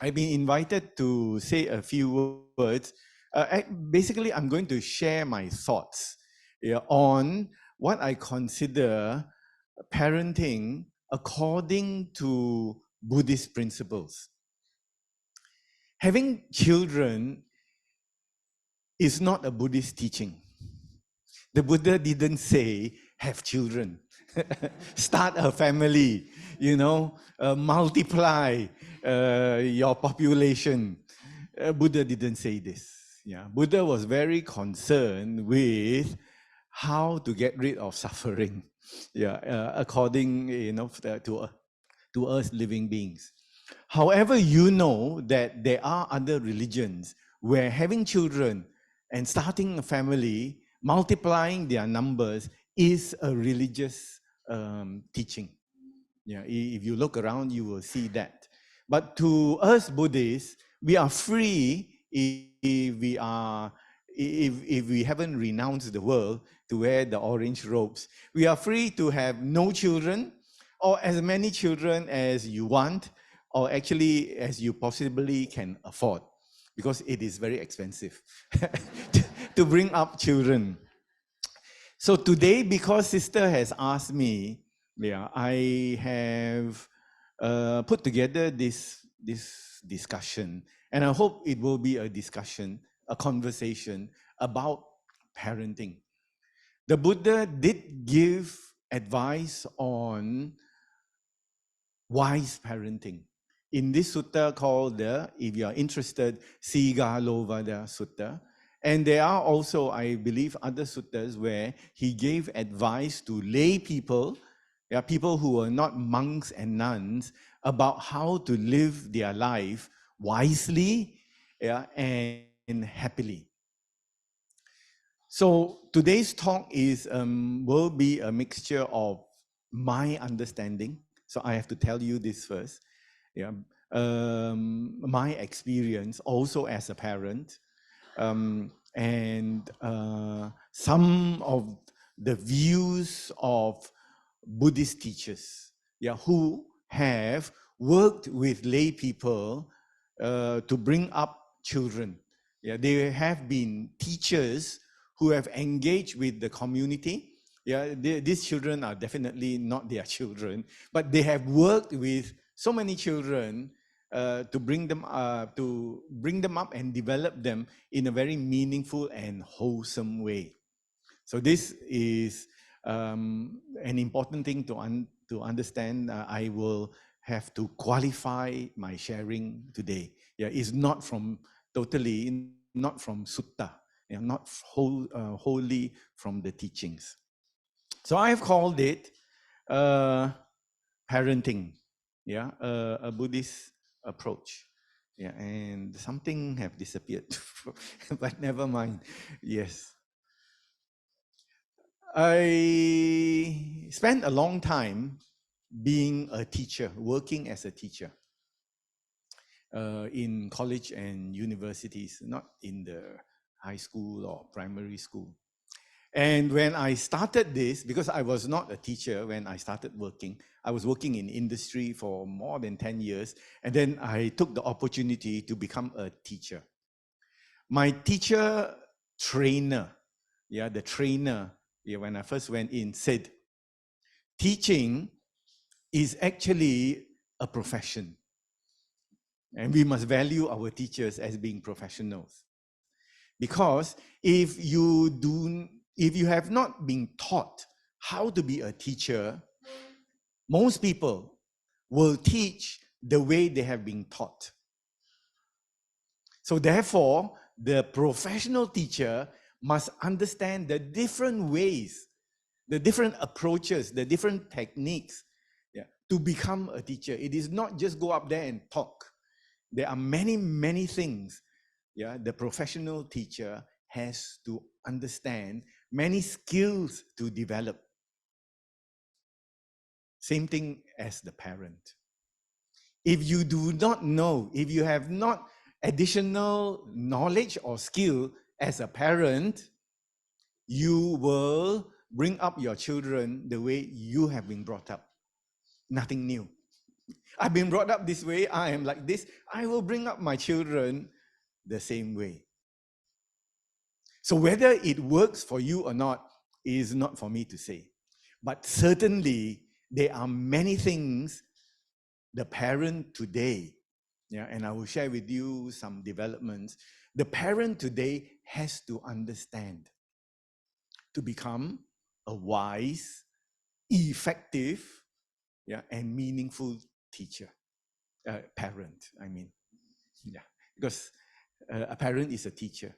I've been invited to say a few words. Basically, I'm going to share my thoughts, yeah, on what I consider parenting according to Buddhist principles. Having children is not a Buddhist teaching. The Buddha didn't say, have children, start a family, multiply your population. Buddha didn't say this. Yeah, Buddha was very concerned with how to get rid of suffering. Yeah, according to us living beings. However, you know that there are other religions where having children and starting a family, multiplying their numbers, is a religious teaching. Yeah, if you look around, you will see that. But to us Buddhists, we are free if we haven't renounced the world to wear the orange robes. We are free to have no children, or as many children as you want, or actually as you possibly can afford, because it is very expensive to bring up children. So today, because sister has asked me, yeah, I have put together this discussion, and I hope it will be a discussion, a conversation about parenting. The Buddha did give advice on wise parenting. In this sutta called if you are interested, Sigalovada Sutta. And there are also, I believe, other suttas where he gave advice to lay people, people who are not monks and nuns, about how to live their life wisely, and happily. So today's talk will be a mixture of my understanding. So I have to tell you this first. Yeah, my experience also as a parent, and some of the views of Buddhist teachers, who have worked with lay people to bring up children. Yeah, they have been teachers who have engaged with the community. Yeah, these children are definitely not their children, but they have worked with so many children to bring them up and develop them in a very meaningful and wholesome way. So this is an important thing to understand. I will have to qualify my sharing today. Yeah, it's not totally not from sutta, not wholly from the teachings. So I have called it parenting, a Buddhist approach. Yeah, and something have disappeared, but never mind. Yes. I spent a long time being a teacher, working as a teacher in college and universities, not in the high school or primary school. And when I started this, because I was not a teacher when I started working, I was working in industry for more than 10 years, and then I took the opportunity to become a teacher. My teacher trainer, the trainer, when I first went in, said, teaching is actually a profession, and we must value our teachers as being professionals. Because if you have not been taught how to be a teacher, most people will teach the way they have been taught. So therefore, the professional teacher must understand the different ways, the different approaches, the different techniques, to become a teacher. It is not just go up there and talk. There are many, many things the professional teacher has to understand, many skills to develop. Same thing as the parent. If you do not know, if you have not additional knowledge or skill as a parent, you will bring up your children the way you have been brought up. Nothing new. I've been brought up this way. I am like this. I will bring up my children the same way. So whether it works for you or not is not for me to say. But certainly there are many things the parent today, yeah, and I will share with you some developments. The parent today has to understand to become a wise, effective, yeah, and meaningful teacher, parent, I mean. Yeah, because a parent is a teacher.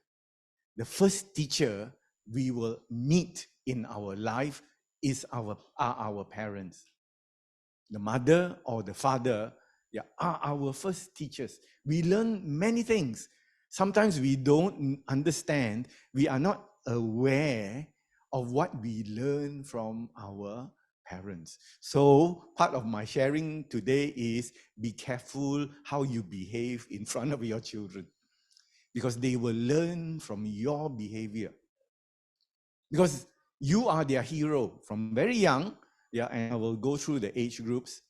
The first teacher we will meet in our life are our parents. The mother or the father, yeah, are our first teachers. We learn many things. Sometimes we don't understand, we are not aware of what we learn from our parents. So part of my sharing today is be careful how you behave in front of your children, because they will learn from your behavior. Because you are their hero from very young, yeah, and I will go through the age groups.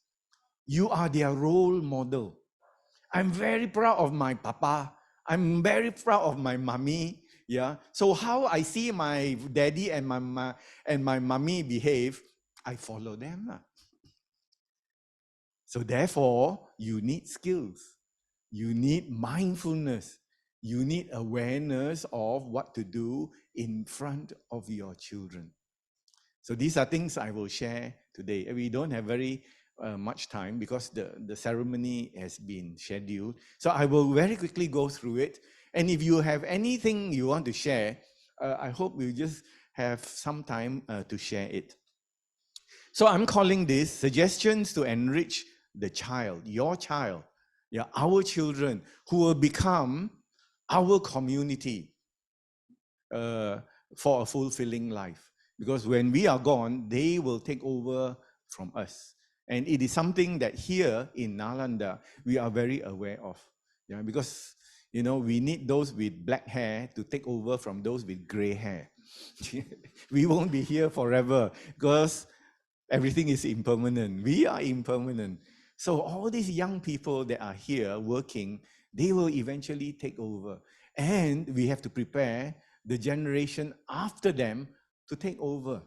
You are their role model. I'm very proud of my papa. I'm very proud of my mommy. Yeah. So how I see my daddy and my mommy behave, I follow them. So therefore, you need skills. You need mindfulness. You need awareness of what to do in front of your children. So these are things I will share today. We don't have very much time because the ceremony has been scheduled. So I will very quickly go through it. And if you have anything you want to share, I hope we'll just have some time to share it. So I'm calling this suggestions to enrich the child, your child, yeah, our children who will become our community for a fulfilling life. Because when we are gone, they will take over from us. And it is something that here in Nalanda, we are very aware of. Yeah, because we need those with black hair to take over from those with gray hair. We won't be here forever because everything is impermanent. We are impermanent. So all these young people that are here working, they will eventually take over. And we have to prepare the generation after them to take over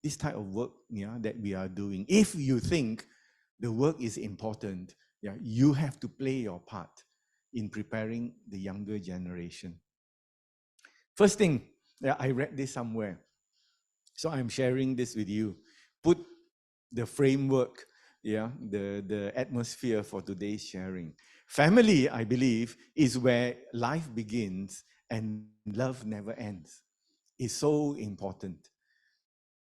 this type of work, yeah, that we are doing. If you think the work is important, yeah, you have to play your part in preparing the younger generation. First thing, yeah, I read this somewhere, so I'm sharing this with you. Put the framework, yeah, the atmosphere for today's sharing. Family, I believe, is where life begins and love never ends. It's so important.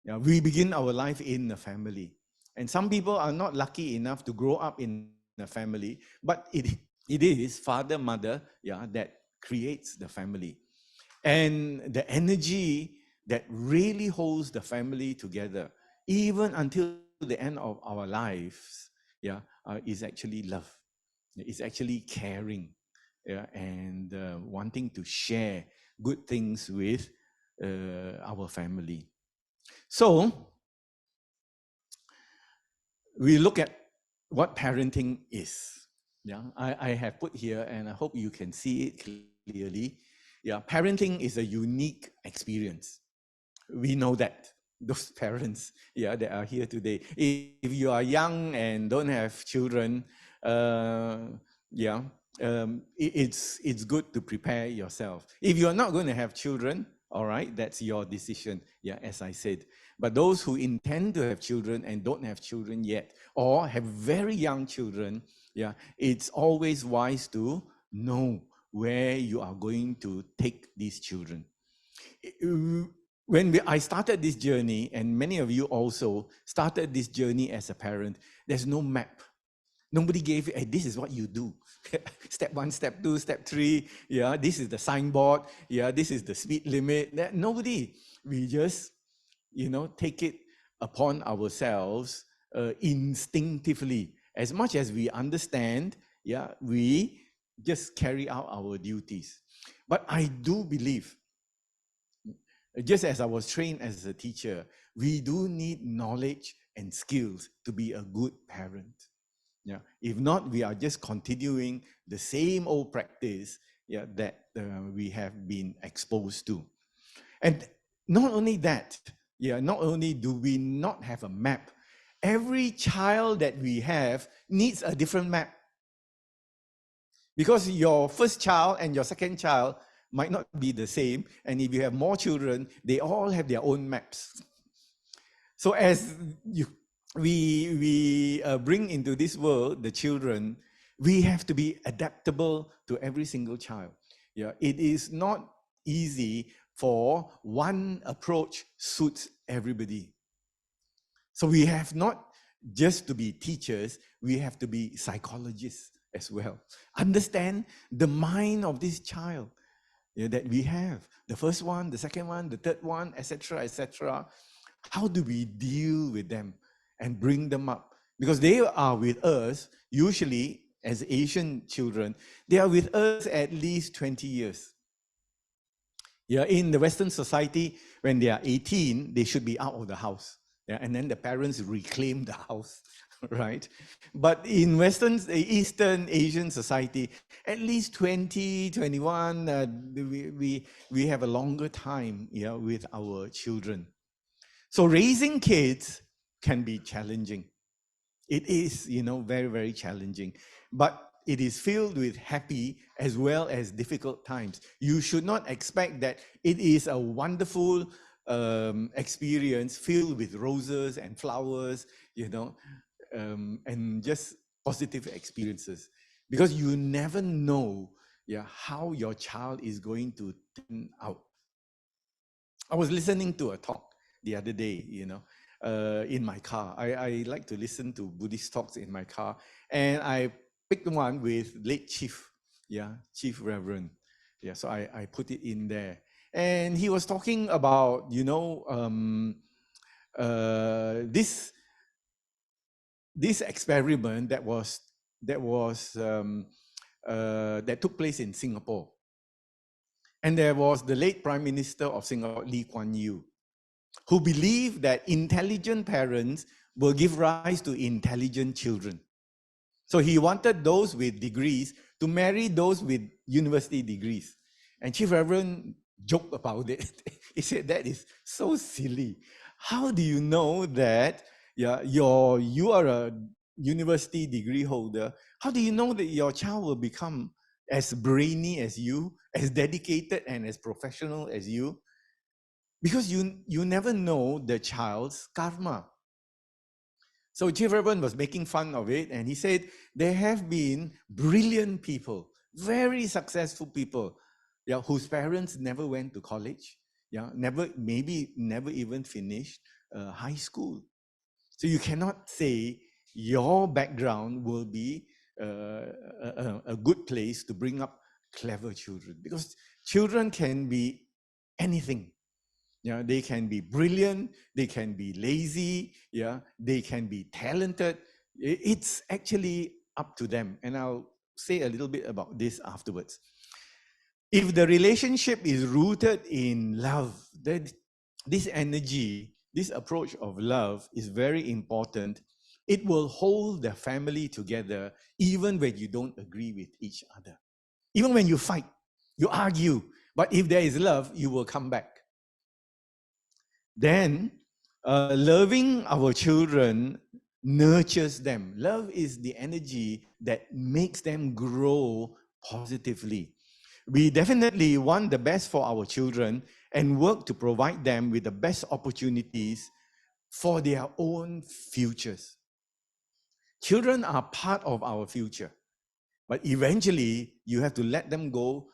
Yeah, we begin our life in a family. And some people are not lucky enough to grow up in a family, but it is father, mother, yeah, that creates the family. And the energy that really holds the family together, even until the end of our lives, yeah, is actually love. It's actually caring, yeah, and wanting to share good things with our family. So we look at what parenting is. Yeah, I have put here, and I hope you can see it clearly. Yeah, parenting is a unique experience. We know that, those parents, yeah, that are here today. If you are young and don't have children, yeah, it's good to prepare yourself. If you're not going to have children, all right, that's your decision, yeah, as I said. But those who intend to have children and don't have children yet, or have very young children, yeah, it's always wise to know where you are going to take these children. When I started this journey, and many of you also started this journey as a parent, there's no map. Nobody gave you, hey, this is what you do. Step 1, step 2, step 3. Yeah, this is the signboard. Yeah, this is the speed limit. Nobody. We just, take it upon ourselves instinctively. As much as we understand, yeah, we just carry out our duties. But I do believe, just as I was trained as a teacher, we do need knowledge and skills to be a good parent. Yeah. If not, we are just continuing the same old practice, yeah, that we have been exposed to. And not only that, yeah, not only do we not have a map, every child that we have needs a different map. Because your first child and your second child might not be the same. And if you have more children, they all have their own maps. So as you, we bring into this world the children, we have to be adaptable to every single child. Yeah, it is not easy for one approach suits everybody. So we have not just to be teachers, we have to be psychologists as well. Understand the mind of this child, that we have. The first one, the second one, the third one, etc., etc. How do we deal with them and bring them up? Because they are with us, usually as Asian children, they are with us at least 20 years. Yeah, in the Western society, when they are 18, they should be out of the house. Yeah, and then the parents reclaim the house, right? But in Western, Eastern Asian society, at least 20, 21, we have a longer time, yeah, with our children. So raising kids can be challenging. It is, very, very challenging. But it is filled with happy as well as difficult times. You should not expect that it is a wonderful experience filled with roses and flowers, and just positive experiences. Because you never know, yeah, how your child is going to turn out. I was listening to a talk the other day, in my car. I like to listen to Buddhist talks in my car. And I picked one with late Chief, Chief Reverend. Yeah, so I put it in there. And he was talking about, this experiment that took place in Singapore. And there was the late Prime Minister of Singapore, Lee Kuan Yew, who believed that intelligent parents will give rise to intelligent children. So he wanted those with degrees to marry those with university degrees. And Chief Reverend joked about it. He said, that is so silly. How do you know that you are a university degree holder? How do you know that your child will become as brainy as you, as dedicated and as professional as you? Because you never know the child's karma. So Chief Reverend was making fun of it, and he said there have been brilliant people, very successful people, whose parents never went to college, maybe never even finished high school. So you cannot say your background will be a good place to bring up clever children, because children can be anything. Yeah, they can be brilliant, they can be lazy, they can be talented. It's actually up to them. And I'll say a little bit about this afterwards. If the relationship is rooted in love, then this energy, this approach of love is very important. It will hold the family together even when you don't agree with each other. Even when you fight, you argue, but if there is love, you will come back. Then, loving our children nurtures them. Love is the energy that makes them grow positively. We definitely want the best for our children and work to provide them with the best opportunities for their own futures. Children are part of our future, but eventually you have to let them go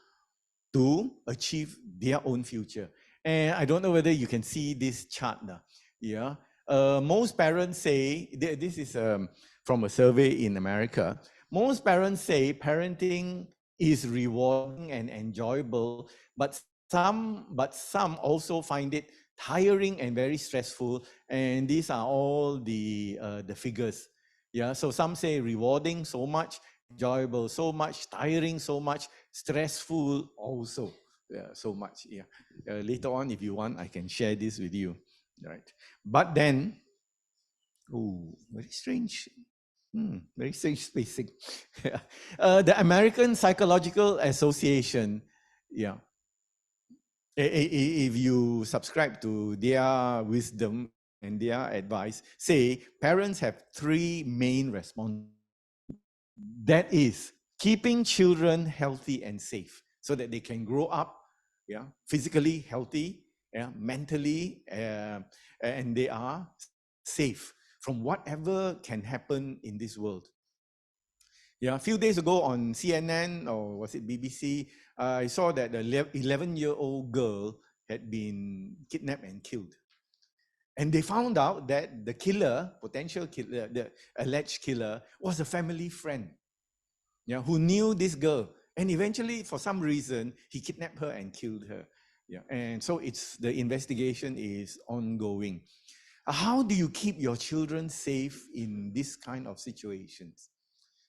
to achieve their own future. And I don't know whether you can see this chart now. Yeah. Most parents say, this is from a survey in America, most parents say parenting is rewarding and enjoyable, but some also find it tiring and very stressful. And these are all the figures. Yeah, so some say rewarding so much, enjoyable so much, tiring so much, stressful also, so much. Yeah, later on, if you want, I can share this with you, right? But then, oh, very strange. Very basic. The American Psychological Association, yeah, if you subscribe to their wisdom and their advice, say parents have three main responsibilities. That is keeping children healthy and safe so that they can grow up, yeah, physically healthy, yeah, mentally, and they are safe from whatever can happen in this world. Yeah, a few days ago on CNN or was it BBC, I saw that the 11-year-old girl had been kidnapped and killed. And they found out that the killer, potential killer, the alleged killer, was a family friend, yeah, who knew this girl. And eventually, for some reason, he kidnapped her and killed her. Yeah, and so the investigation is ongoing. How do you keep your children safe in this kind of situations?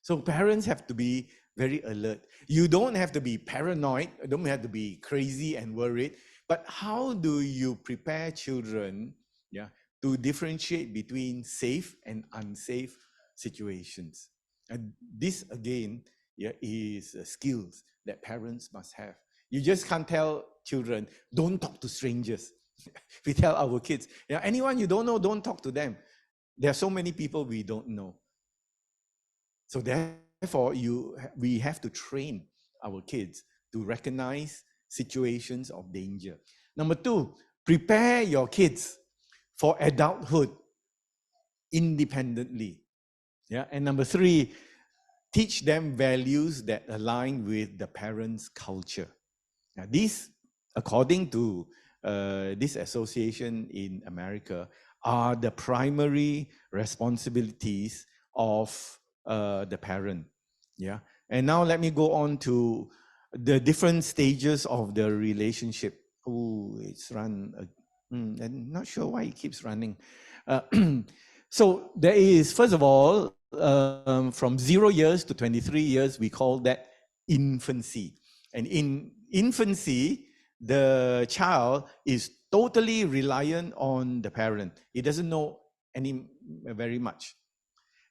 So parents have to be very alert. You don't have to be paranoid, you don't have to be crazy and worried, but how do you prepare children, yeah, to differentiate between safe and unsafe situations? And this again, yeah, is skills that parents must have. You just can't tell children, don't talk to strangers. We tell our kids, yeah, anyone you don't know, don't talk to them. There are so many people we don't know. So therefore, we have to train our kids to recognize situations of danger. Number two, prepare your kids for adulthood independently. Yeah. And number three, teach them values that align with the parents' culture. Now, these, according to this association in America, are the primary responsibilities of the parent. Yeah. And now let me go on to the different stages of the relationship. Oh, it's run. I'm not sure why it keeps running. So there is, first of all, from 0 years to 23 years, we call that infancy. And in infancy, the child is totally reliant on the parent. He doesn't know very much.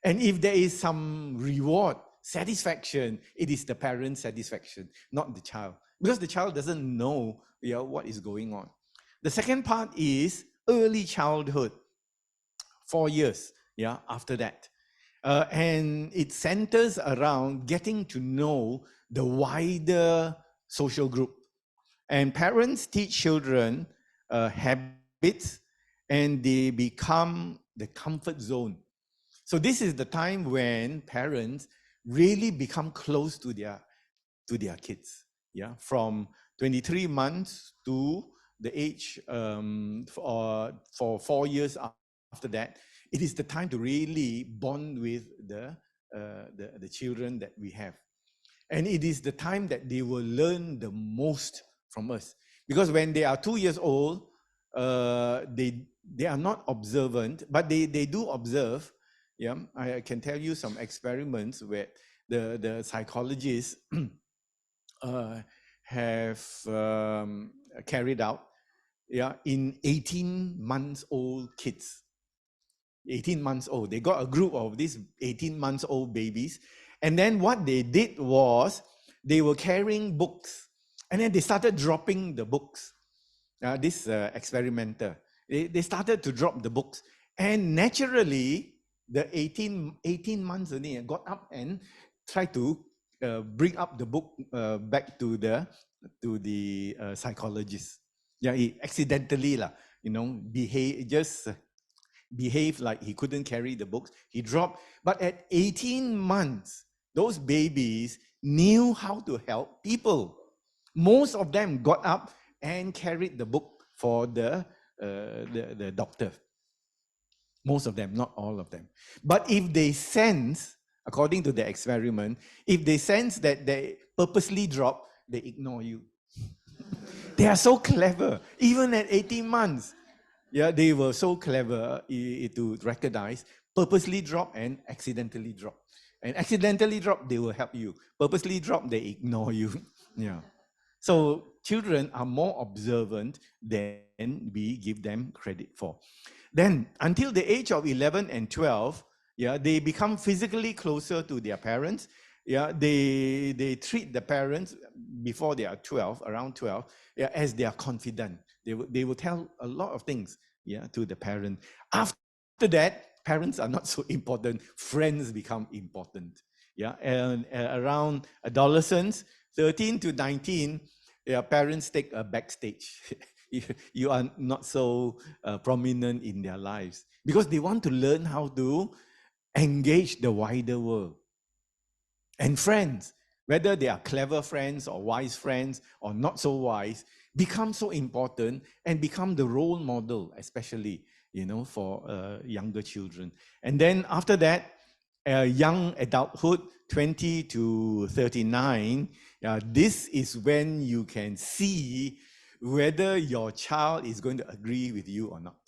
And if there is some reward, satisfaction, it is the parent's satisfaction, not the child. Because the child doesn't know, what is going on. The second part is early childhood, 4 years, after that. And it centers around getting to know the wider social group. And parents teach children habits, and they become the comfort zone. So this is the time when parents really become close to their kids. Yeah, from 23 months to the age for 4 years after that, it is the time to really bond with the children that we have. And it is the time that they will learn the most from us. Because when they are 2 years old, they are not observant, but they do observe. Yeah, I can tell you some experiments where the psychologists have carried out, in 18 months old kids. 18 months old. They got a group of these 18 months old babies. And then what they did was they were carrying books. And then they started dropping the books. This experimenter. They started to drop the books. And naturally, the 18 months only got up and tried to bring up the book back to the psychologist. Yeah, he accidentally, behaved like he couldn't carry the books. He dropped. But at 18 months, those babies knew how to help people. Most of them got up and carried the book for the doctor. Most of them, not all of them. But if they sense, according to the experiment, if they sense that they purposely drop, they ignore you. They are so clever, even at 18 months. Yeah, they were so clever to recognize purposely drop and accidentally drop. And accidentally drop, they will help you. Purposely drop, they ignore you. Yeah. So children are more observant than we give them credit for. Then, until the age of 11 and 12, Yeah, they become physically closer to their parents. Yeah, they treat the parents before they are 12, around 12, yeah, as they are confident. They will tell a lot of things, yeah, to the parent. After that, parents are not so important. Friends become important. Yeah, and around adolescence, 13 to 19, yeah, parents take a backstage. You are not so prominent in their lives because they want to learn how to engage the wider world. And friends, whether they are clever friends or wise friends or not so wise, become so important and become the role model, especially, for younger children. And then after that, young adulthood, 20 to 39, this is when you can see whether your child is going to agree with you or not,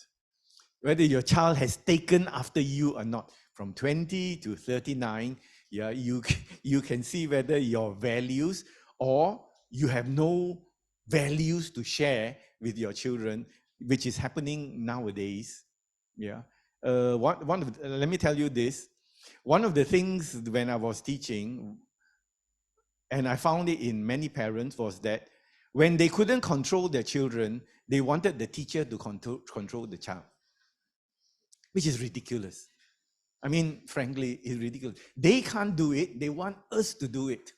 whether your child has taken after you or not. From 20 to 39, yeah, you can see whether your values or you have no values to share with your children, which is happening nowadays. Yeah. Let me tell you this. One of the things when I was teaching, and I found it in many parents, was that when they couldn't control their children, they wanted the teacher to control the child, which is ridiculous. I mean, frankly, it's ridiculous. They can't do it. They want us to do it.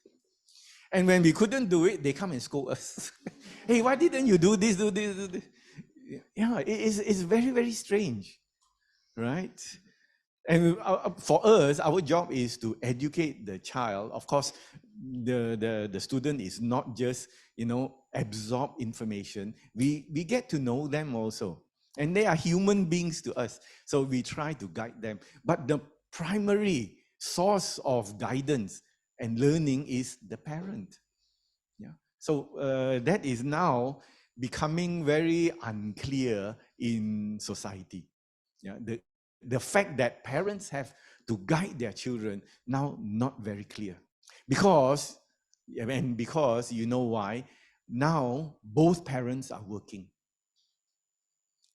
And when we couldn't do it, they come and scold us. Hey, why didn't you do this, do this, do this? Yeah, it's very, very strange, right? And for us, our job is to educate the child. Of course, the student is not just, absorb information. We get to know them also. And they are human beings to us. So we try to guide them. But the primary source of guidance and learning is the parent. Yeah. So that is now becoming very unclear in society. Yeah. The fact that parents have to guide their children now not very clear. Because, and because you know why, now both parents are working.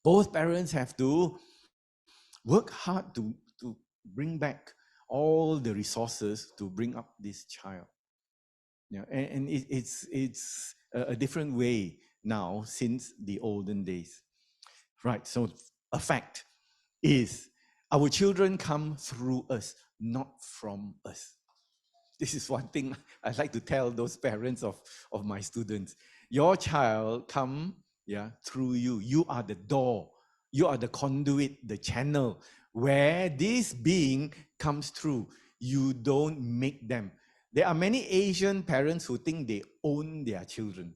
Both parents have to work hard to bring back all the resources to bring up this child. Yeah, and it's a different way now since the olden days. Right, so a fact is our children come through us, not from us. This is one thing I like to tell those parents of my students. Your child come, yeah, through you. You are the door. You are the conduit, the channel where this being comes through. You don't make them. There are many Asian parents who think they own their children.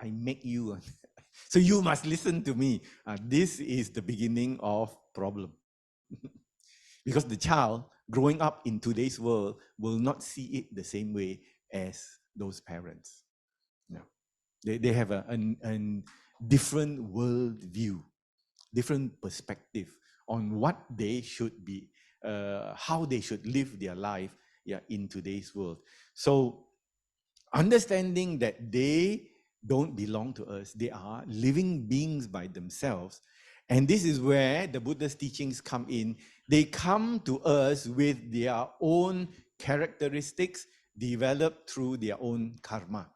I make you. So you must listen to me. This is the beginning of problem. Because the child growing up in today's world will not see it the same way as those parents. No. They have a different world view, different perspective on what they should be, how they should live their life, yeah, in today's world. So understanding that they don't belong to us, they are living beings by themselves. And this is where the Buddha's teachings come in. They come to us with their own characteristics developed through their own karma.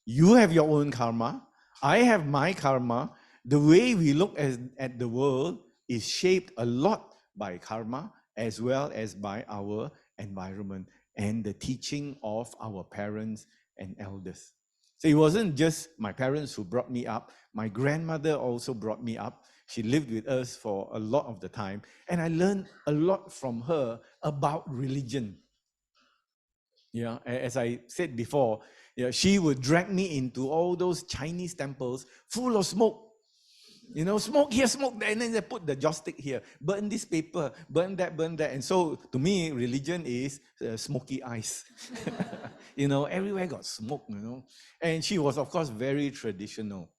You have your own karma. I have my karma. The way we look at the world is shaped a lot by karma as well as by our environment and the teaching of our parents and elders. So it wasn't just my parents who brought me up. My grandmother also brought me up. She lived with us for a lot of the time. And I learned a lot from her about religion. Yeah, as I said before, yeah, she would drag me into all those Chinese temples full of smoke. Smoke here, smoke there, and then they put the joystick here. Burn this paper, burn that, burn that. And so to me, religion is smoky eyes. Everywhere got smoke, And she was, of course, very traditional.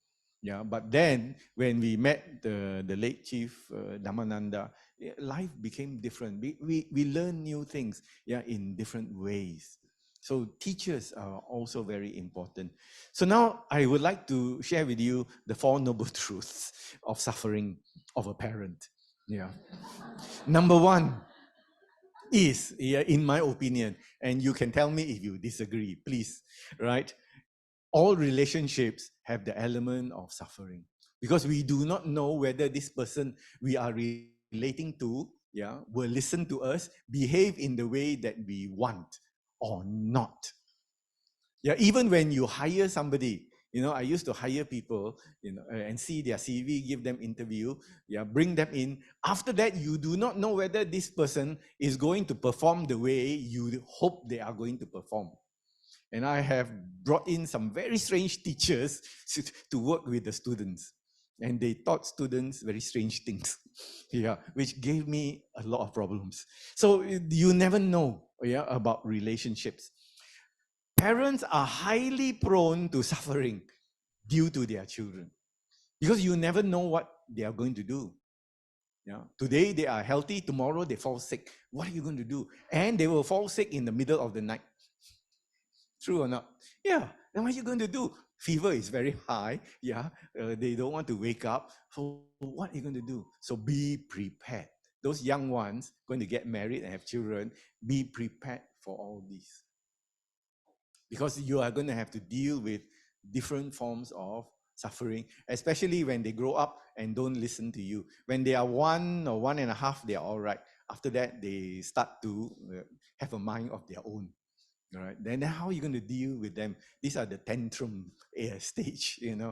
Yeah, but then when we met the late Chief Dhammananda, life became different. We learn new things, yeah, in different ways. So teachers are also very important. So now I would like to share with you the Four Noble Truths of suffering of a parent. Yeah. Number one is, yeah, in my opinion, and you can tell me if you disagree, please, right? All relationships have the element of suffering because we do not know whether this person we are relating to, yeah, will listen to us, behave in the way that we want or not. Yeah, even when you hire somebody, I used to hire people, and see their CV, give them interview, yeah, bring them in. After that, you do not know whether this person is going to perform the way you hope they are going to perform. And I have brought in some very strange teachers to work with the students. And they taught students very strange things, yeah, which gave me a lot of problems. So you never know, yeah, about relationships. Parents are highly prone to suffering due to their children because you never know what they are going to do. Yeah. Today they are healthy, tomorrow they fall sick. What are you going to do? And they will fall sick in the middle of the night. True or not? Yeah. Then what are you going to do? Fever is very high. Yeah. They don't want to wake up. So what are you going to do? So be prepared. Those young ones going to get married and have children, be prepared for all this. Because you are going to have to deal with different forms of suffering, especially when they grow up and don't listen to you. When they are 1 or 1.5, they are all right. After that, they start to have a mind of their own. All right. Then how are you going to deal with them? These are the tantrum stage, Yeah.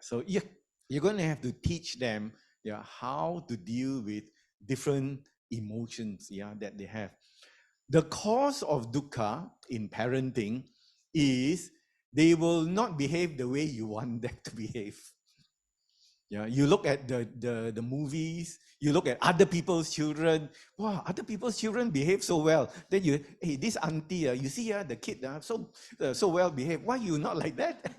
So you're going to have to teach them, yeah, how to deal with different emotions, yeah, that they have. The cause of dukkha in parenting is they will not behave the way you want them to behave. Yeah, you look at the movies, you look at other people's children. Wow, other people's children behave so well. Then hey, this auntie, you see, the kid, so well behaved. Why you not like that?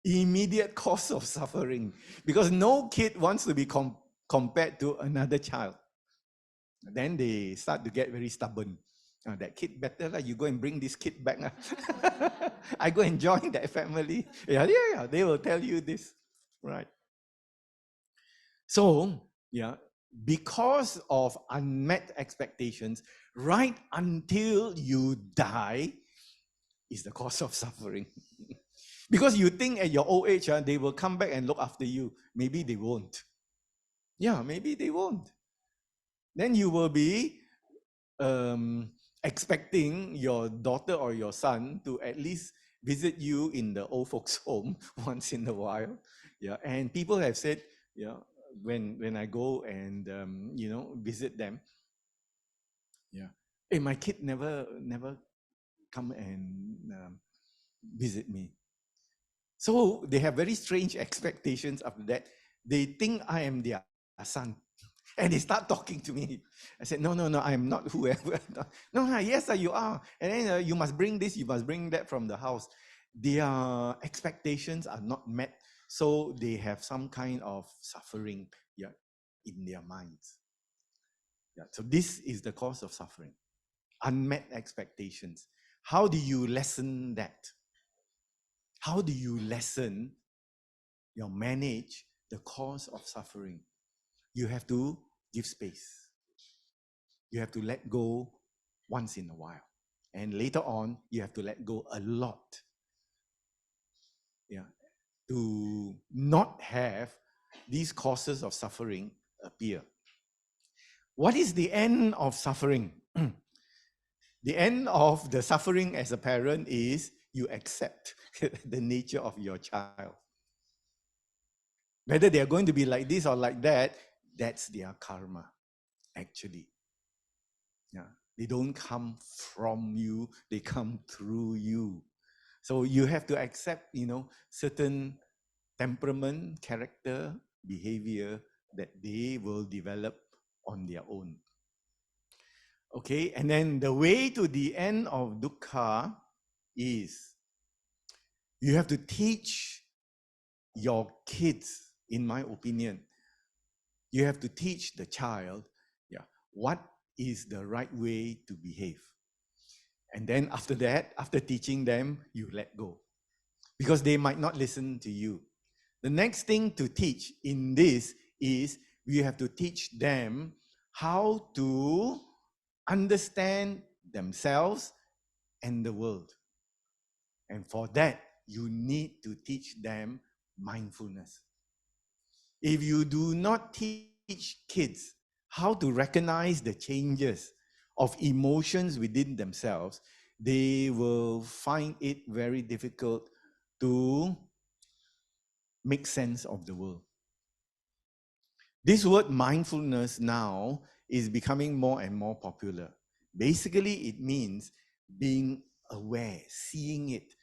Immediate cause of suffering, because no kid wants to be compared to another child. Then they start to get very stubborn. That kid better, you go and bring this kid back. I go and join that family. Yeah. They will tell you this, right? So, yeah, because of unmet expectations, right until you die is the cause of suffering. Because you think at your old age, they will come back and look after you. Maybe they won't. Yeah, maybe they won't. Then you will be expecting your daughter or your son to at least visit you in the old folks' home once in a while. Yeah, and people have said, yeah, when I go and visit them, yeah, hey, my kid never come and visit me. So they have very strange expectations after that. They think I am their son. And they start talking to me. I said, no, I'm not whoever. No, yes, you are. And then you must bring this, you must bring that from the house. Their expectations are not met. So they have some kind of suffering, yeah, in their minds. Yeah, so this is the cause of suffering. Unmet expectations. How do you lessen that? How do you lessen, manage the cause of suffering? You have to give space. You have to let go once in a while. And later on, you have to let go a lot. Yeah. To not have these causes of suffering appear. What is the end of suffering? The end of the suffering as a parent is you accept the nature of your child. Whether they are going to be like this or like that, that's their karma, actually. Yeah. They don't come from you, they come through you. So you have to accept, certain temperament, character, behavior that they will develop on their own. Okay, and then the way to the end of dukkha is you have to teach your kids, in my opinion, you have to teach the child, yeah, what is the right way to behave. And then after that, after teaching them, you let go. Because they might not listen to you. The next thing to teach in this is we have to teach them how to understand themselves and the world. And for that, you need to teach them mindfulness. If you do not teach kids how to recognize the changes of emotions within themselves, they will find it very difficult to make sense of the world. This word mindfulness now is becoming more and more popular. Basically, it means being aware, seeing it,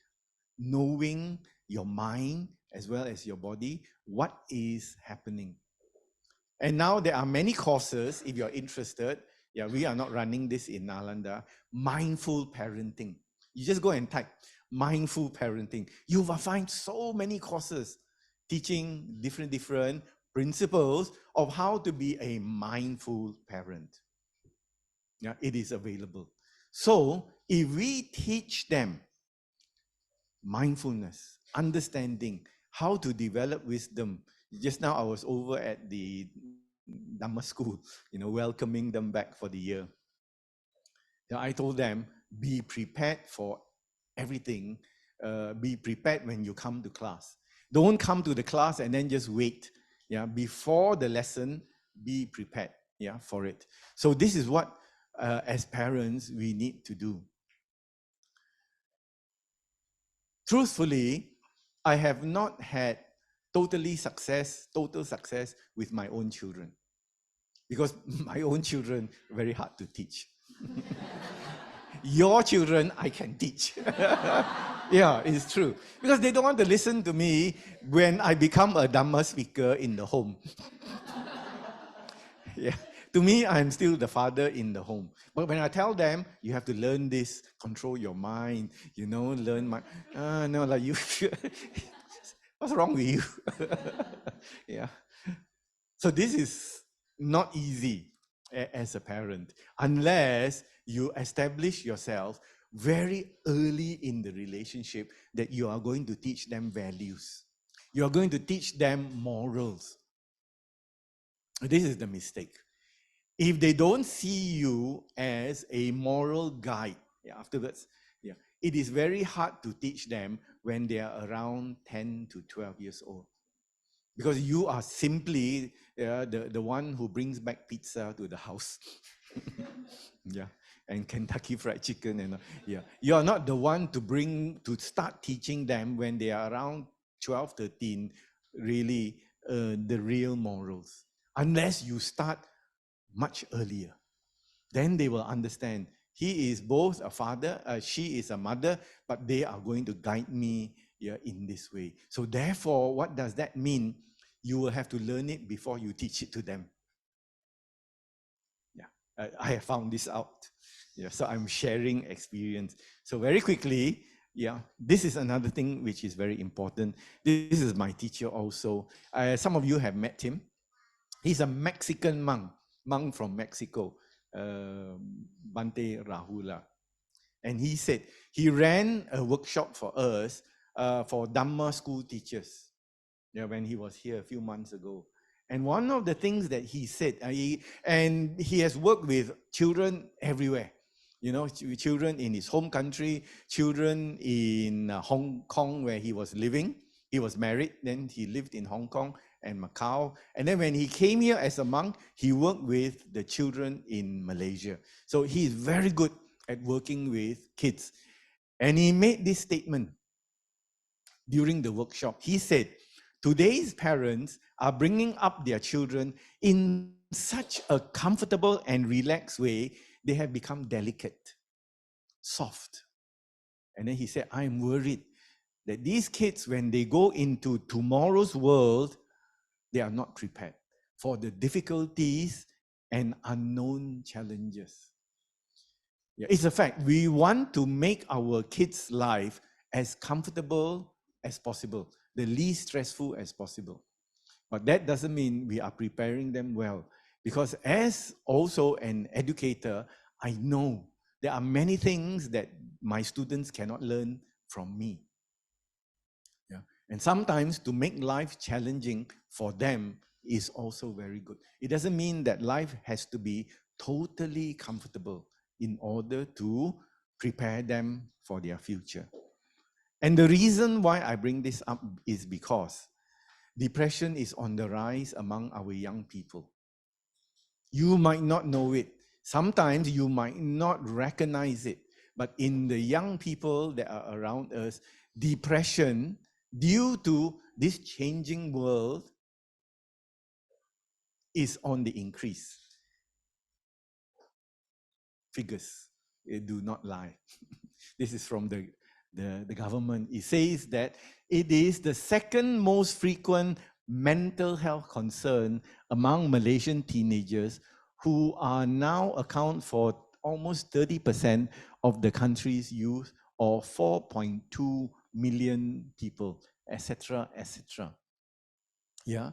knowing your mind as well as your body, what is happening. And now there are many courses, if you're interested. Yeah, we are not running this in Nalanda. Mindful parenting. You just go and type mindful parenting. You will find so many courses teaching different principles of how to be a mindful parent. Yeah, it is available. So if we teach them mindfulness, understanding, how to develop wisdom. Just now I was over at the Dhamma school, welcoming them back for the year. I told them, be prepared for everything. Be prepared when you come to class. Don't come to the class and then just wait. Yeah, before the lesson, be prepared. Yeah, for it. So this is what, as parents, we need to do. Truthfully, I have not had total success with my own children, because my own children very hard to teach. Your children, I can teach. Yeah, it's true. Because they don't want to listen to me when I become a Dhamma speaker in the home. Yeah. To me, I'm still the father in the home. But when I tell them, you have to learn this, control your mind, learn my, no, like you, what's wrong with you? Yeah. So this is not easy as a parent, unless you establish yourself very early in the relationship that you are going to teach them values. You are going to teach them morals. This is the mistake. If they don't see you as a moral guide, afterwards, it is very hard to teach them when they are around 10 to 12 years old. Because you are simply the one who brings back pizza to the house. Yeah, and Kentucky Fried Chicken. And you are not the one to start teaching them when they are around 12, 13, really the real morals. Unless you start much earlier. Then they will understand. He is both a father, she is a mother, but they are going to guide me in this way. So therefore, what does that mean? You will have to learn it before you teach it to them. Yeah, I have found this out. Yeah, so I'm sharing experience. So very quickly, this is another thing which is very important. This is my teacher also. Some of you have met him. He's a Mexican monk from Mexico, Bante Rahula. And he said, he ran a workshop for us for Dhamma school teachers when he was here a few months ago. And one of the things that he said, and he has worked with children everywhere, children in his home country, children in Hong Kong where he was living. He was married, then he lived in Hong Kong and Macau. And then when he came here as a monk, he worked with the children in Malaysia. So he is very good at working with kids. And he made this statement during the workshop. He said, today's parents are bringing up their children in such a comfortable and relaxed way, they have become delicate, soft. And then he said, I'm worried that these kids, when they go into tomorrow's world, they are not prepared for the difficulties and unknown challenges. It's a fact. We want to make our kids' life as comfortable as possible, the least stressful as possible. But that doesn't mean we are preparing them well. Because as also an educator, I know there are many things that my students cannot learn from me. And sometimes to make life challenging for them, is also very good. It doesn't mean that life has to be totally comfortable in order to prepare them for their future. And the reason why I bring this up is because depression is on the rise among our young people. You might not know it. Sometimes you might not recognize it. But in the young people that are around us, depression, due to this changing world, is on the increase. Figures, do not lie. This is from the government. It says that it is the second most frequent mental health concern among Malaysian teenagers, who are now account for almost 30% of the country's youth, or 4.2 million people, etc., etc. Yeah.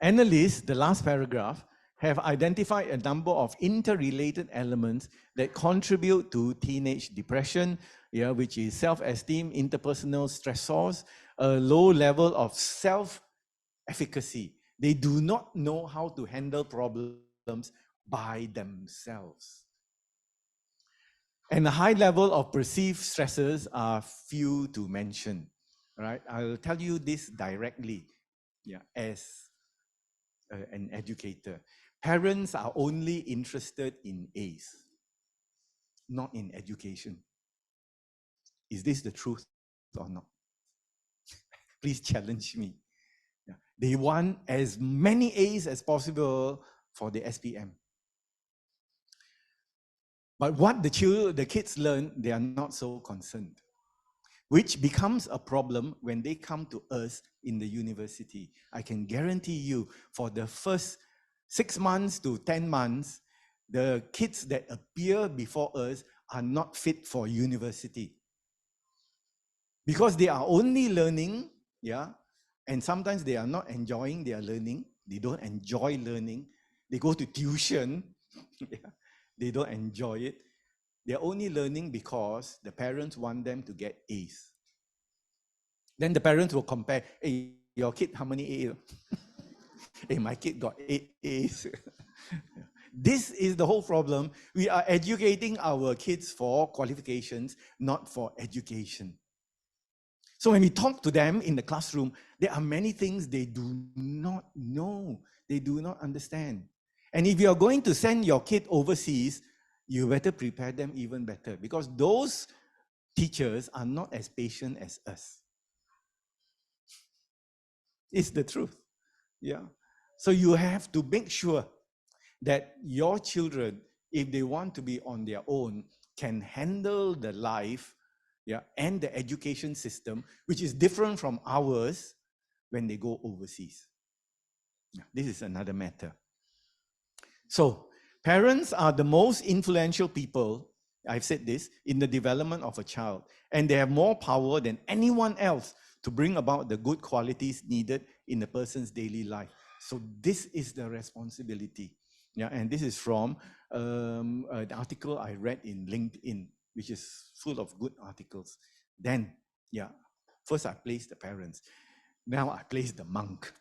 Analysts, the last paragraph, have identified a number of interrelated elements that contribute to teenage depression, which is self-esteem, interpersonal stressors, a low level of self-efficacy. They do not know how to handle problems by themselves. And a high level of perceived stresses are few to mention. Right? I'll tell you this directly, as an educator. Parents are only interested in A's, not in education. Is this the truth or not? Please challenge me. They want as many A's as possible for the SPM. But what the kids learn, they are not so concerned, which becomes a problem when they come to us in the university. I can guarantee you, for the first 6 months to 10 months, the kids that appear before us are not fit for university. Because they are only learning, and sometimes they are not enjoying their learning. They don't enjoy learning. They go to tuition. They don't enjoy it. They're only learning because the parents want them to get A's. Then the parents will compare, hey, your kid, how many A's? Hey, my kid got 8 A's. This is the whole problem. We are educating our kids for qualifications, not for education. So when we talk to them in the classroom, there are many things they do not know. They do not understand. And if you are going to send your kid overseas, you better prepare them even better, because those teachers are not as patient as us. It's the truth. So you have to make sure that your children, if they want to be on their own, can handle the life, and the education system, which is different from ours, when they go overseas. This is another matter. So parents are the most influential people, I've said this, in the development of a child, and they have more power than anyone else to bring about the good qualities needed in a person's daily life. So this is the responsibility. And this is from an article I read in LinkedIn, which is full of good articles. Then, first I placed the parents. Now I place the monk.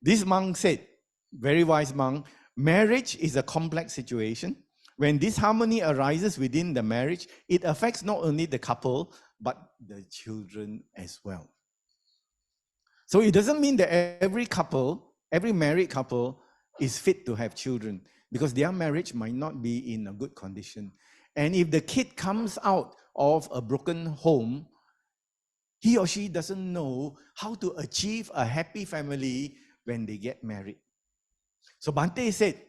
This monk said, very wise monk, marriage is a complex situation. When disharmony arises within the marriage, it affects not only the couple, but the children as well. So it doesn't mean that every married couple is fit to have children, because their marriage might not be in a good condition. And if the kid comes out of a broken home, he or she doesn't know how to achieve a happy family when they get married. So Bhante said,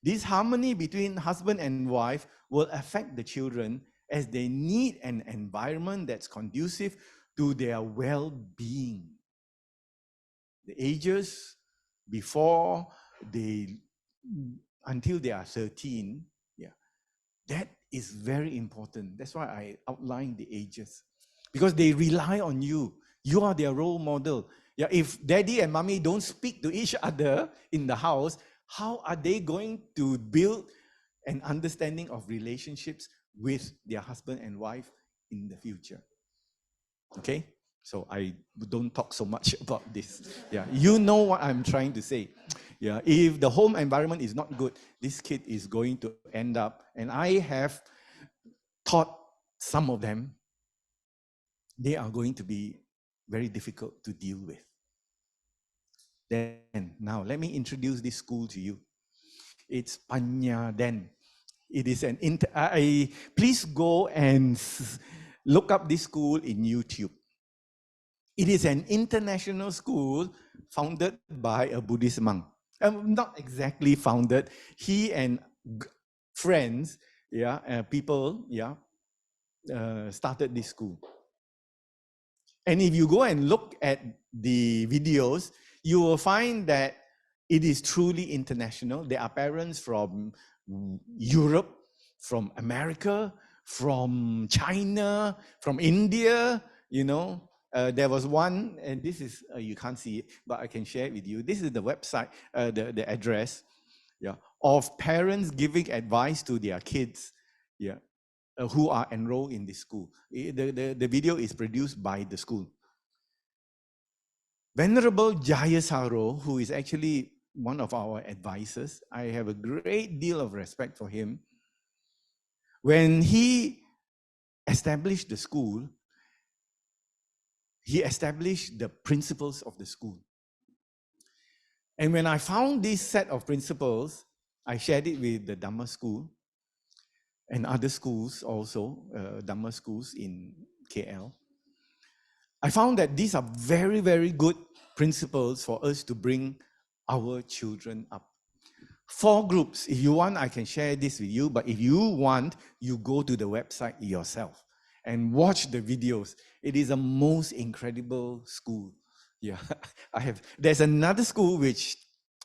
this harmony between husband and wife will affect the children, as they need an environment that's conducive to their well-being. The ages before until they are 13, that is very important. That's why I outlined the ages, because they rely on you. You are their role model. If daddy and mommy don't speak to each other in the house, how are they going to build an understanding of relationships with their husband and wife in the future? Okay? So I don't talk so much about this. Yeah, you know what I'm trying to say. Yeah, if the home environment is not good, this kid is going to end up, and I have taught some of them, they are going to be very difficult to deal with. Then, now let me introduce this school to you. It's Panya Den. It is an please go and look up this school in YouTube. It is an international school founded by a Buddhist monk. Not exactly founded. He and friends, yeah, people, yeah, started this school. And if you go and look at the videos, you will find that it is truly international. There are parents from Europe, from America, from China, from India, you know. There was one, and this is, you can't see it, but I can share it with you. This is the website, the address, yeah, of parents giving advice to their kids, yeah, who are enrolled in this school. The video is produced by the school. Venerable Jayasaro, who is actually one of our advisors, I have a great deal of respect for him. When he established the school, he established the principles of the school. And when I found this set of principles, I shared it with the Dhamma school and other schools also, Dhamma schools in KL. I found that these are very, very good principles for us to bring our children up. 4 groups. If you want, I can share this with you, but if you want, you go to the website yourself and watch the videos. It is a most incredible school. Yeah, there's another school which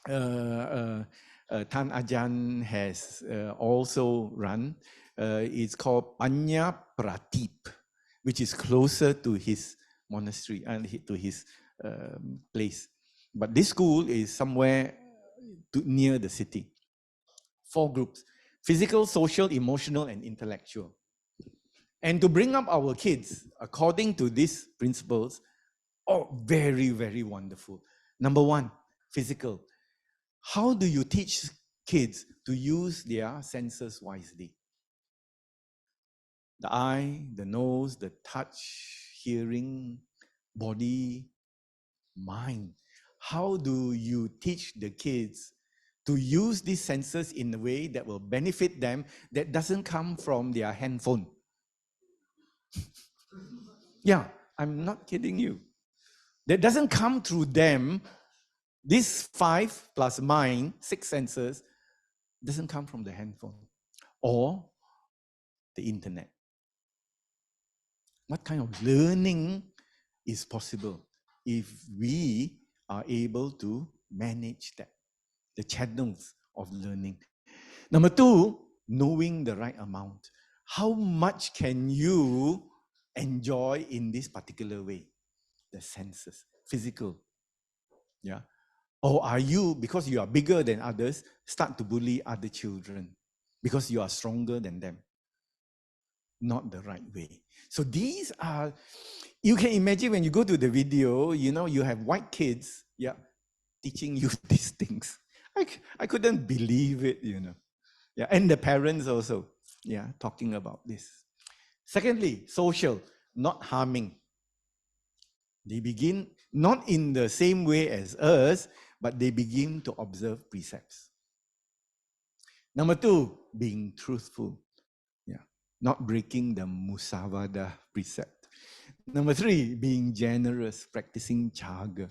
Tan Ajan has also run. It's called Panya Pratip, which is closer to his monastery and to his place. But this school is somewhere near the city. 4 groups: physical, social, emotional, and intellectual. And to bring up our kids according to these principles, very, very wonderful. Number 1, physical. How do you teach kids to use their senses wisely? The eye, the nose, the touch, hearing, body, mind. How do you teach the kids to use these senses in a way that will benefit them, that doesn't come from their handphone? Yeah, I'm not kidding you. That doesn't come through them. These 5 plus mind, 6 senses, doesn't come from the handphone or the internet. What kind of learning is possible if we are able to manage that, the channels of learning? Number 2, knowing the right amount. How much can you enjoy in this particular way? The senses, physical. Yeah. Or are you, because you are bigger than others, start to bully other children because you are stronger than them? Not the right way. So these are, you can imagine when you go to the video, you know, you have white kids, yeah, teaching you these things. I couldn't believe it, you know. Yeah, and the parents also, yeah, talking about this. Secondly, social, not harming. They begin not in the same way as us, but they begin to observe precepts. Number 2, being truthful. Yeah, not breaking the musavada precept. Number 3, being generous, practicing chaga.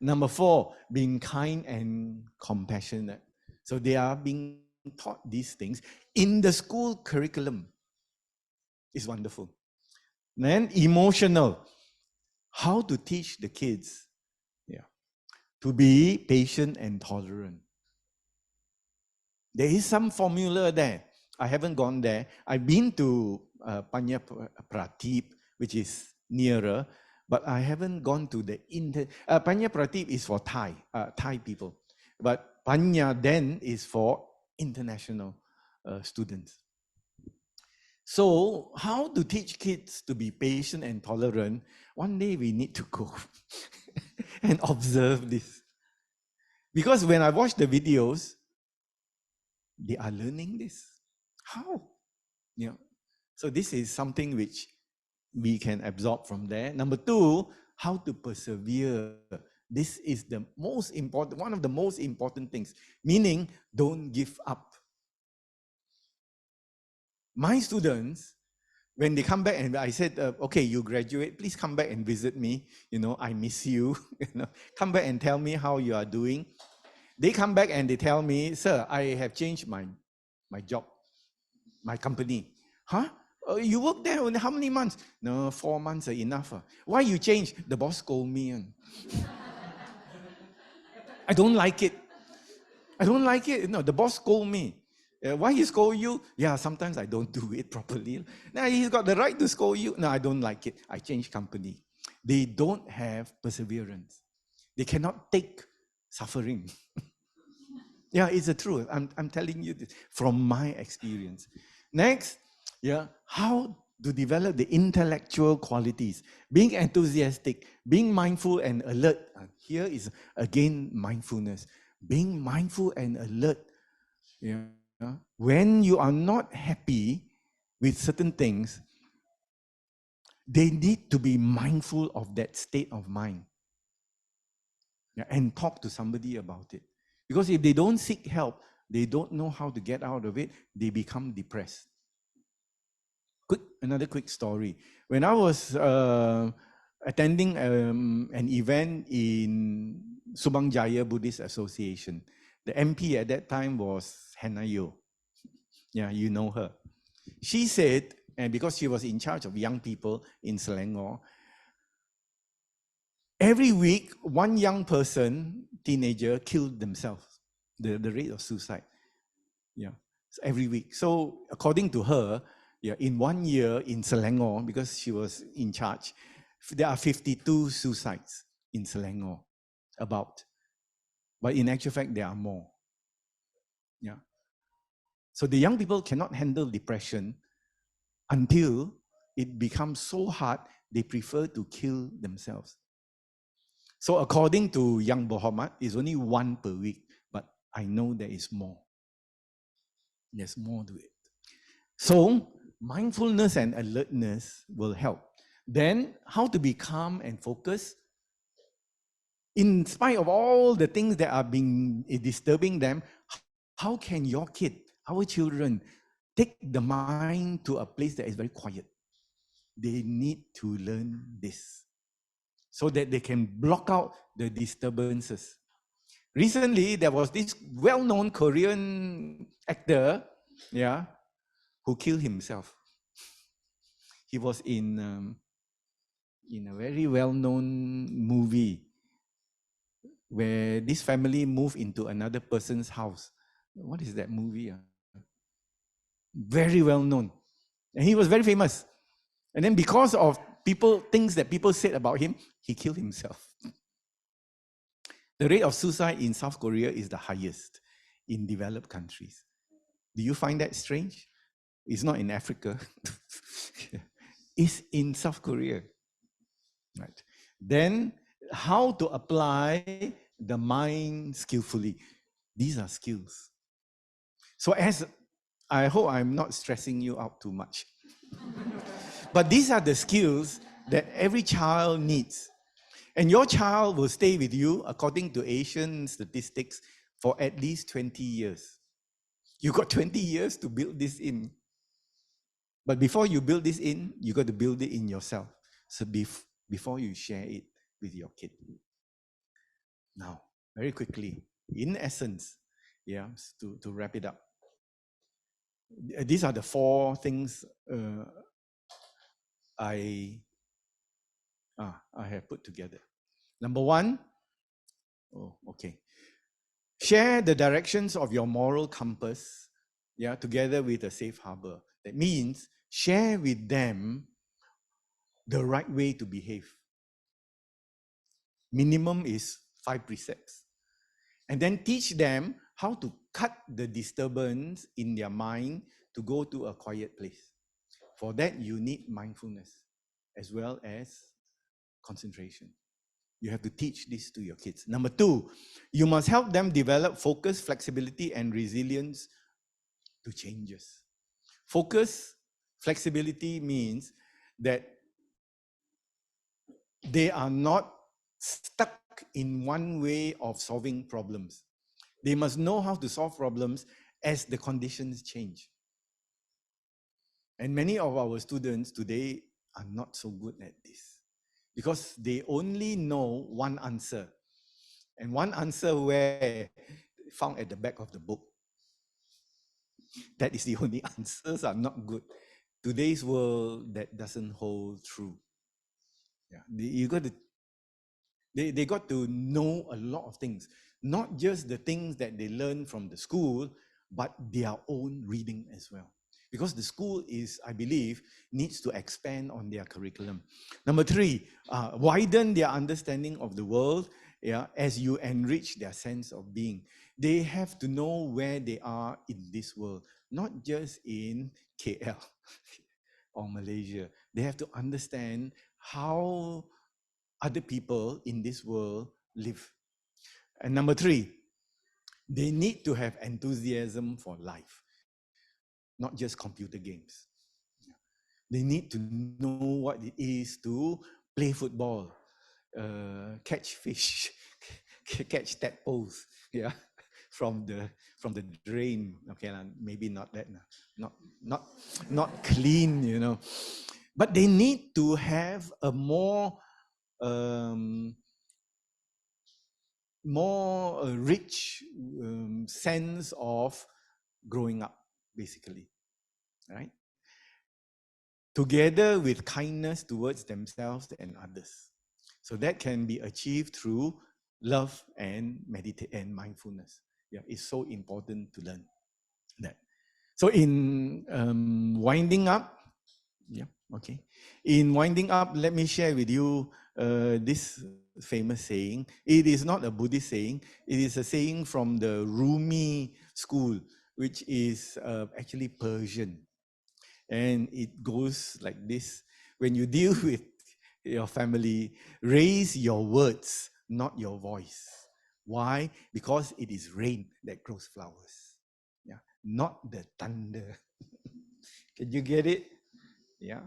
Number 4, being kind and compassionate. So they are being taught these things in the school curriculum. It's wonderful. Then emotional. How to teach the kids, yeah, to be patient and tolerant. There is some formula there. I haven't gone there. I've been to Panya Pratip, which is nearer, but I haven't gone to the Panya Pratip is for Thai people, but Panya Den is for international students. So how to teach kids to be patient and tolerant? One day we need to go and observe this. Because when I watch the videos, they are learning this. How? Yeah. So this is something which we can absorb from there. Number two, how to persevere. This is the most important, one of the most important things, meaning don't give up. My students, when they come back and I said, okay, you graduate, please come back and visit me. I miss you. Come back and tell me how you are doing. They come back and they tell me, sir, I have changed my job, my company. Huh? You work there only how many months? No, 4 months are enough. Why you change? The boss scold me. I don't like it. I don't like it. No, the boss scold me. Why he scold you? Yeah, sometimes I don't do it properly. Now he's got the right to scold you. No, I don't like it. I change company. They don't have perseverance. They cannot take suffering. Yeah, it's the truth. I'm telling you this from my experience. Next, yeah, how to develop the intellectual qualities, being enthusiastic, being mindful and alert. Here is again mindfulness, being mindful and alert. Yeah, when you are not happy with certain things, they need to be mindful of that state of mind, yeah, and talk to somebody about it. Because if they don't seek help, they don't know how to get out of it, they become depressed. Another quick story. When I was attending an event in Subang Jaya Buddhist Association, the MP at that time was Hannah Yo. Yeah, you know her. She said, and because she was in charge of young people in Selangor, every week, one young person, teenager, killed themselves. The rate of suicide. Yeah, so every week. So according to her, yeah, in 1 year in Selangor, because she was in charge, there are 52 suicides in Selangor, about. But in actual fact, there are more. Yeah. So the young people cannot handle depression until it becomes so hard, they prefer to kill themselves. So according to young Muhammad, it's only one per week, but I know there is more. There's more to it. So mindfulness and alertness will help. Then how to be calm and focused in spite of all the things that are being disturbing them. How can your kid, our children, take the mind to a place that is very quiet? They need to learn this so that they can block out the disturbances. Recently, there was this well-known Korean actor, yeah, who killed himself. He was in a very well-known movie where this family moved into another person's house. What is that movie? Very well known. And he was very famous. And then because of things that people said about him, he killed himself. The rate of suicide in South Korea is the highest in developed countries. Do you find that strange? It's not in Africa. It's in South Korea. Right. Then how to apply the mind skillfully. These are skills. So as I hope I'm not stressing you out too much. But these are the skills that every child needs. And your child will stay with you, according to Asian statistics, for at least 20 years. You got 20 years to build this in. But before you build this in, you got to build it in yourself. So before you share it with your kid. Now, very quickly, in essence, yeah, to wrap it up. These are the 4 things I have put together. Number 1, share the directions of your moral compass, yeah, together with a safe harbor. That means share with them the right way to behave. Minimum is 5 precepts. And then teach them how to cut the disturbance in their mind to go to a quiet place. for that, you need mindfulness as well as concentration. You have to teach this to your kids. Number two, you must help them develop focus, flexibility, and resilience to changes. Focus, flexibility means that they are not stuck in one way of solving problems. They must know how to solve problems as the conditions change. And many of our students today are not so good at this because they only know one answer. And one answer where found at the back of the book. That is the only answers are not good. Today's world, that doesn't hold true. Yeah, you got to they got to know a lot of things, not just the things that they learn from the school, but their own reading as well. Because the school is, I believe, needs to expand on their curriculum. Number three, widen their understanding of the world, yeah, as you enrich their sense of being. They have to know where they are in this world, not just in KL or Malaysia. They have to understand how other people in this world live. And number three, they need to have enthusiasm for life, not just computer games. They need to know what it is to play football, catch fish, catch tadpoles, yeah, from the drain. Okay, maybe not that, not not not clean, you know, but they need to have a more rich sense of growing up, basically, right? Together with kindness towards themselves and others. So that can be achieved through love and meditate and mindfulness. Yeah, it's so important to learn that. So in winding up, yeah, okay. In winding up, let me share with you this famous saying. It is not a Buddhist saying. It is a saying from the Rumi school, which is actually Persian. And it goes like this. When you deal with your family, raise your words, not your voice. Why? Because it is rain that grows flowers. Yeah, not the thunder. Can you get it? Yeah.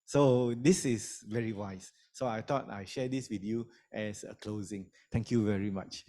So this is very wise. So I thought I share this with you as a closing. Thank you very much.